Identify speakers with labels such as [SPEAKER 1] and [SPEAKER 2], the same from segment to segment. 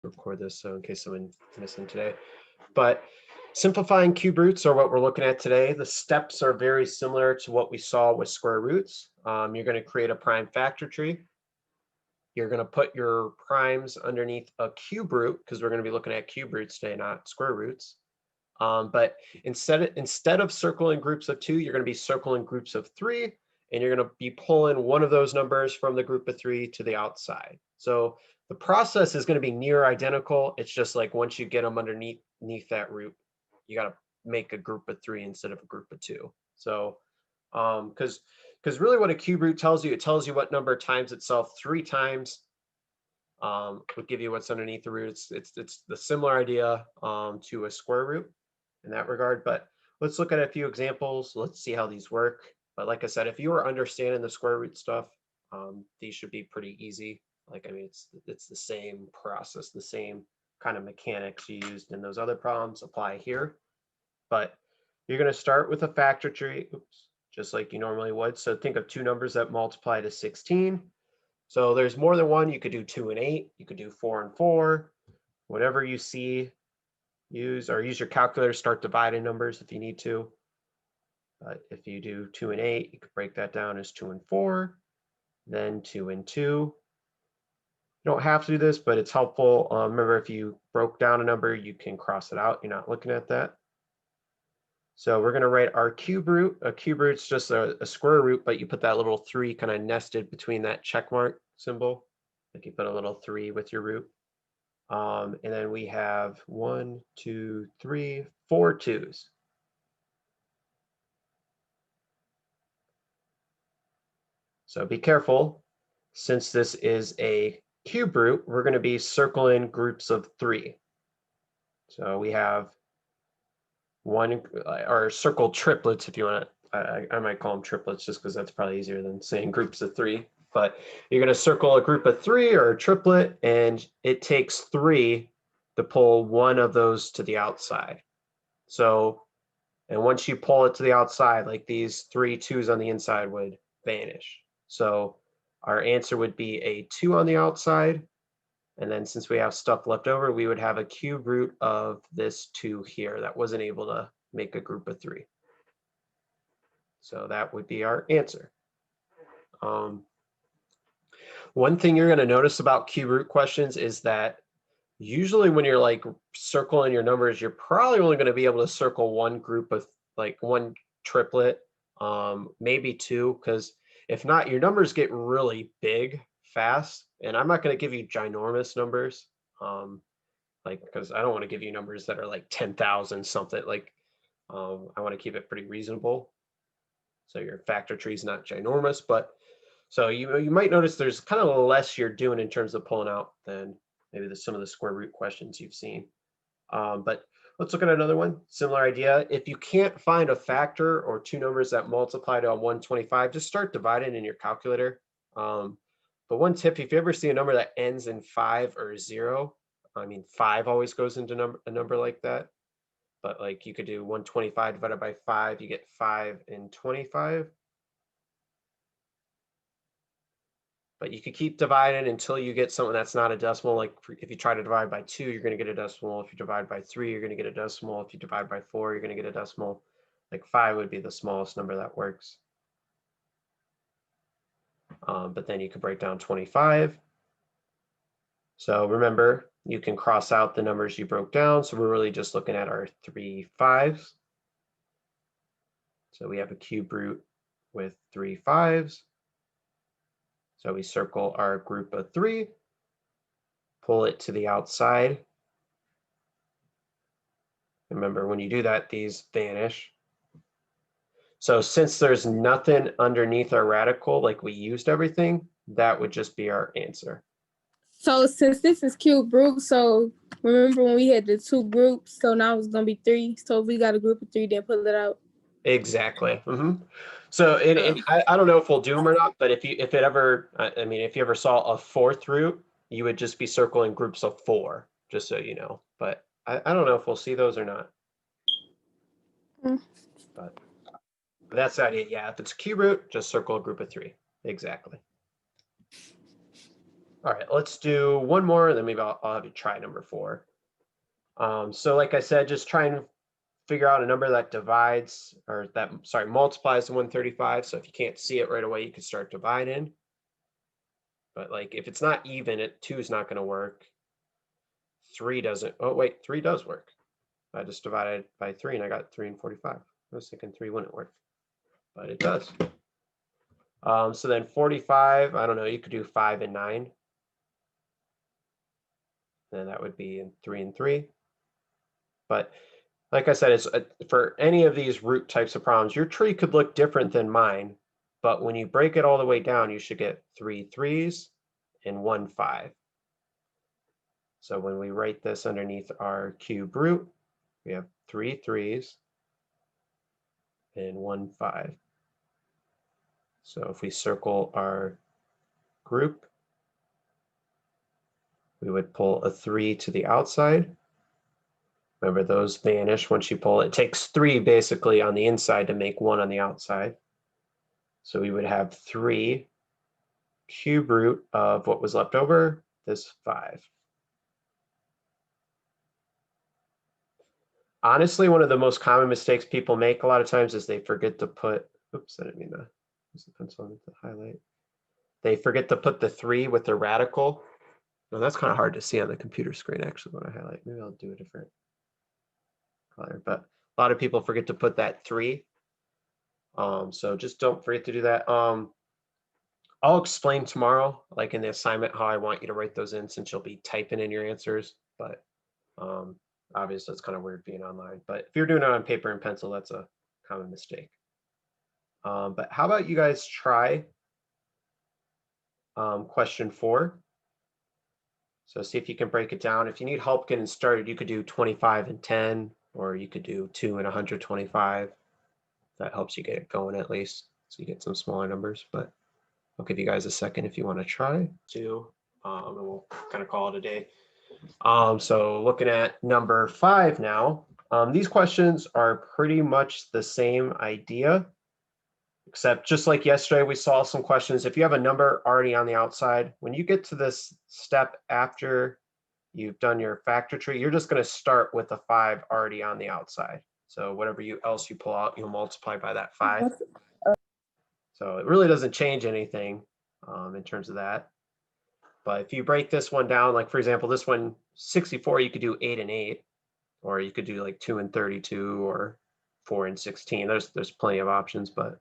[SPEAKER 1] record this so in case someone missing today. But simplifying cube roots are what we're looking at today. The steps are very similar to what we saw with square roots. You're going to create a prime factor tree. You're going to put your primes underneath a cube root because we're going to be looking at cube roots today, not square roots. But instead of circling groups of 2, you're going to be circling groups of 3, and you're going to be pulling one of those numbers from the group of 3 to the outside. So the process is going to be near identical. It's just like once you get them underneath that root, you got to make a group of 3 instead of a group of 2. So because really what a cube root tells you, it tells you what number times itself 3 times. Would give you what's underneath the root. It's the similar idea to a square root in that regard. But let's look at a few examples. Let's see how these work. But like I said, if you are understanding the square root stuff, these should be pretty easy. Like, I mean, it's the same process, the same kind of mechanics you used in those other problems apply here. But you're going to start with a factor tree, just like you normally would. So think of 2 numbers that multiply to 16. So there's more than one. You could do 2 and 8. You could do 4 and 4. Whatever you see, use your calculator. Start dividing numbers if you need to. If you do 2 and 8, you could break that down as 2 and 4, then 2 and 2. You don't have to do this, but it's helpful. Remember, if you broke down a number, you can cross it out. You're not looking at that. So we're going to write our cube root. A cube root's just a square root, but you put that little 3 kind of nested between that check mark symbol. Like you put a little 3 with your root. And then we have 1, 2, 3, 4 2s. So be careful. Since this is a cube root, we're going to be circling groups of 3. So we have one, or circle triplets if you want to. I might call them triplets just because that's probably easier than saying groups of 3. But you're going to circle a group of 3 or a triplet, and it takes 3 to pull one of those to the outside. So, and once you pull it to the outside, like these 3 2s on the inside would vanish. So our answer would be a 2 on the outside. And then since we have stuff left over, we would have a cube root of this 2 here that wasn't able to make a group of 3. So that would be our answer. One thing you're going to notice about cube root questions is that usually when you're like circling your numbers, you're probably only going to be able to circle one group of like one triplet, maybe 2, because if not, your numbers get really big fast. And I'm not going to give you ginormous numbers, like because I don't want to give you numbers that are like 10,000 something. Like I want to keep it pretty reasonable. So your factor tree is not ginormous, but so you might notice there's kind of less you're doing in terms of pulling out than maybe some of the square root questions you've seen. But let's look at another one. Similar idea. If you can't find a factor or 2 numbers that multiply to 125, just start dividing in your calculator. But one tip, if you ever see a number that ends in 5 or 0, I mean, 5 always goes into a number like that. But like you could do 125 divided by 5, you get 5 and 25. But you could keep dividing until you get something that's not a decimal. Like if you try to divide by 2, you're going to get a decimal. If you divide by 3, you're going to get a decimal. If you divide by 4, you're going to get a decimal. Like 5 would be the smallest number that works. But then you could break down 25. So remember, you can cross out the numbers you broke down. So we're really just looking at our 3 5s. So we have a cube root with 3 5s. So we circle our group of 3, pull it to the outside. Remember, when you do that, these vanish. So since there's nothing underneath our radical, like we used everything, that would just be our answer.
[SPEAKER 2] So since this is cube root, so remember when we had the 2 groups, so now it's going to be 3. So if we got a group of 3, then pull it out.
[SPEAKER 1] Exactly. So and I don't know if we'll do them or not, but if you ever saw a 4th root, you would just be circling groups of 4, just so you know. But I don't know if we'll see those or not. But that's the idea. Yeah, if it's a cube root, just circle a group of 3. Exactly. All right, let's do one more, and then maybe I'll have you try number 4. So like I said, just try and figure out a number that divides, or that, sorry, multiplies to 135. So if you can't see it right away, you can start dividing. But like if it's not even, 2 is not going to work. 3 doesn't. Oh wait, 3 does work. I just divided by 3 and I got 3 and 45. I was thinking 3 wouldn't work, but it does. So then 45, I don't know, you could do 5 and 9. Then that would be in 3 and 3. But like I said, it's for any of these root types of problems, your tree could look different than mine, but when you break it all the way down, you should get 3 3s and 1 5. So when we write this underneath our cube root, we have 3 3s and 1 5. So if we circle our group, we would pull a 3 to the outside. Remember, those vanish once you pull. It takes 3 basically on the inside to make 1 on the outside. So we would have 3 cube root of what was left over, this 5. Honestly, one of the most common mistakes people make a lot of times is they forget to put, oops, I didn't mean to use the pencil on to highlight. They forget to put the 3 with the radical. Now that's kind of hard to see on the computer screen actually when I highlight. Maybe I'll do a different color, but a lot of people forget to put that 3. So just don't forget to do that. I'll explain tomorrow, like in the assignment, how I want you to write those in, since you'll be typing in your answers. But obviously, it's kind of weird being online. But if you're doing it on paper and pencil, that's a common mistake. But how about you guys try question 4? So see if you can break it down. If you need help getting started, you could do 25 and 10, or you could do 2 and 125. That helps you get it going at least, so you get some smaller numbers. But I'll give you guys a second if you want to try to, and we'll kind of call it a day. So looking at number 5 now, these questions are pretty much the same idea, except just like yesterday, we saw some questions. If you have a number already on the outside, when you get to this step after you've done your factor tree, you're just going to start with a 5 already on the outside. So whatever else you pull out, you'll multiply by that 5. So it really doesn't change anything in terms of that. But if you break this one down, like for example, this one, 64, you could do 8 and 8, or you could do like 2 and 32, or 4 and 16. There's plenty of options, but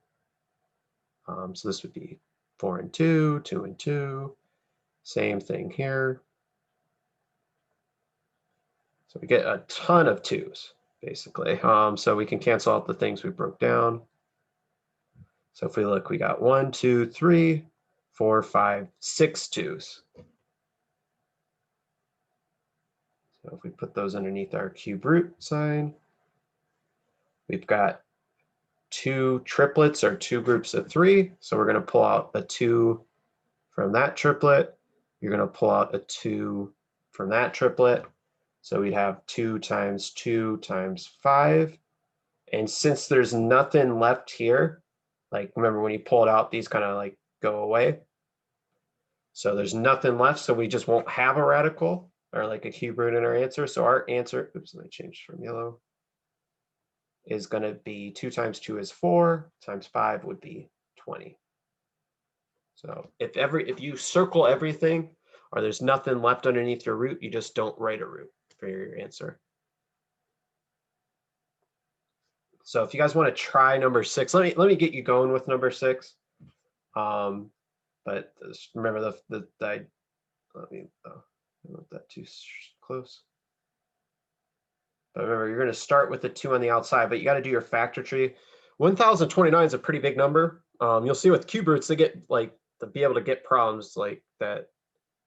[SPEAKER 1] so this would be 4 and 2, 2 and 2. Same thing here. So we get a ton of 2s, basically. So we can cancel out the things we broke down. So if we look, we got 1, 2, 3, 4, 5, 6 2s. So if we put those underneath our cube root sign, we've got 2 triplets, or 2 groups of 3. So we're going to pull out a 2 from that triplet. You're going to pull out a 2 from that triplet. So we'd have 2 times 2 times 5. And since there's nothing left here, like remember when you pull it out, these kind of like go away. So there's nothing left. So we just won't have a radical or like a cube root in our answer. So our answer, oops, let me change from yellow, is going to be 2 times 2 is 4, times 5 would be 20. So if you circle everything, or there's nothing left underneath your root, you just don't write a root for your answer. So if you guys want to try number 6, let me get you going with number 6. But just remember let me not that too close. But remember, you're going to start with the 2 on the outside, but you got to do your factor tree. 1029 is a pretty big number. You'll see with cube roots, they get like to be able to get problems like that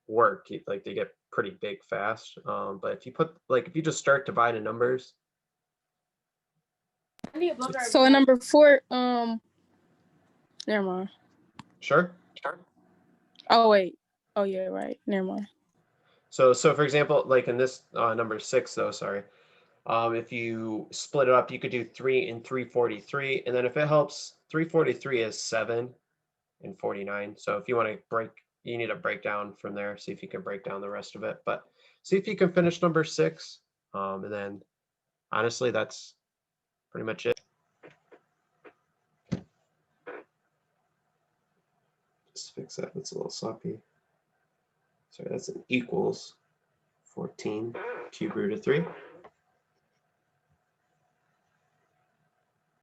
[SPEAKER 1] work, like they get pretty big fast. But if you just start dividing numbers.
[SPEAKER 2] So in number 4, never mind.
[SPEAKER 1] Sure.
[SPEAKER 2] Oh wait. Oh yeah, right. Never mind.
[SPEAKER 1] So for example, like in this number 6 though, sorry. If you split it up, you could do 3 and 343, and then if it helps, 343 is 7 and 49. So if you want to break you need a breakdown from there, see if you can break down the rest of it, but see if you can finish number 6. And then honestly, that's pretty much it. Just fix that, it's a little sloppy. Sorry, that's an equals 14 cube root of 3.